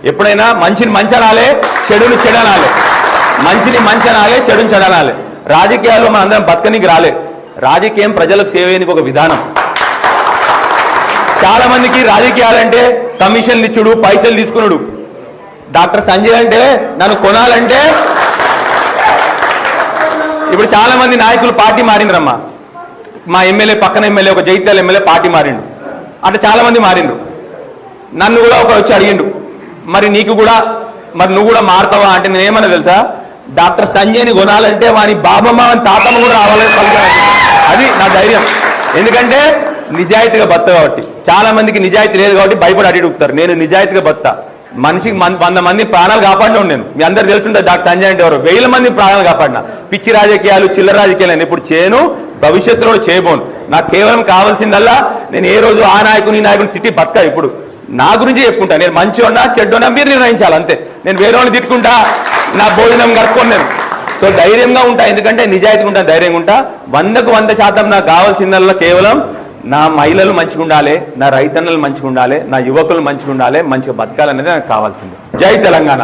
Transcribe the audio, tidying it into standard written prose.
ఎప్పుడైనా మంచిని మంచి అనాలే, చెడుని చెడు అనాలి. మంచిని మంచి అనాలే, చెడుని చెడు అనాలి. రాజకీయాల్లో మన అందరం బతకనికి రాలే. రాజకీయం ప్రజలకు సేవ చేయడానికి ఒక విధానం. చాలా మందికి రాజకీయాలంటే కమిషన్లు ఇచ్చుడు, పైసలు తీసుకున్నాడు. డాక్టర్ సంజయ్ అంటే నన్ను కొనాలంటే ఇప్పుడు చాలా మంది నాయకులు పార్టీ మారిండ్రమ్మా. మా ఎమ్మెల్యే పక్కన ఎమ్మెల్యే, ఒక జైత్యాల ఎమ్మెల్యే పార్టీ మారిండు. అంటే చాలా మంది మారిండ్రు. నన్ను కూడా ఒకరు వచ్చి అడిగిండు, మరి నీకు కూడా, మరి నువ్వు కూడా మారుతావా అంటే నేనేమన్నా తెలుసా, డాక్టర్ సంజయ్ని కొనాలంటే వాని బాబమ్మ తాతమ్మ కూడా రావాలని పలికాను. అది నా ధైర్యం. ఎందుకంటే నిజాయితీగా బత్త కాబట్టి. చాలా మందికి నిజాయితీ లేదు కాబట్టి భయపడి అడుగుతారు. నేను నిజాయితీగా బత్తా. మనిషికి 100 మంది ప్రాణాలు కాపాడినా నేను. మీ అందరు తెలుసుంటే డాక్టర్ సంజయ్ అంటే ఎవరు, 1000 మంది ప్రాణాలు కాపాడినా. పిచ్చి రాజకీయాలు, చిల్లర రాజకీయాలు నేను ఇప్పుడు చేయను, భవిష్యత్తులో చేయబోను. నాకు కేవలం కావాల్సిందల్లా నేను ఏ రోజు ఆ నాయకుని తిట్టి బతక. ఇప్పుడు నా గురించి చెప్పుకుంటా. నేను మంచి ఉన్నా చెడ్డున్నా మీరు నిర్ణయించాలి అంతే. నేను వేరే వాళ్ళని తిట్టుకుంటా, నా భోజనం కట్టుకోను నేను. సో ధైర్యంగా ఉంటా, ఎందుకంటే నిజాయితీగా ఉంటా, ధైర్యంగా ఉంటా. 100కు 100% నాకు కావాల్సిందల్లా కేవలం నా మహిళలు మంచిగా ఉండాలి, నా రైతన్నలు మంచిగా ఉండాలి, నా యువకులు మంచిగా ఉండాలి, మంచిగా బతకాలనేది నాకు కావాల్సింది. జై తెలంగాణ.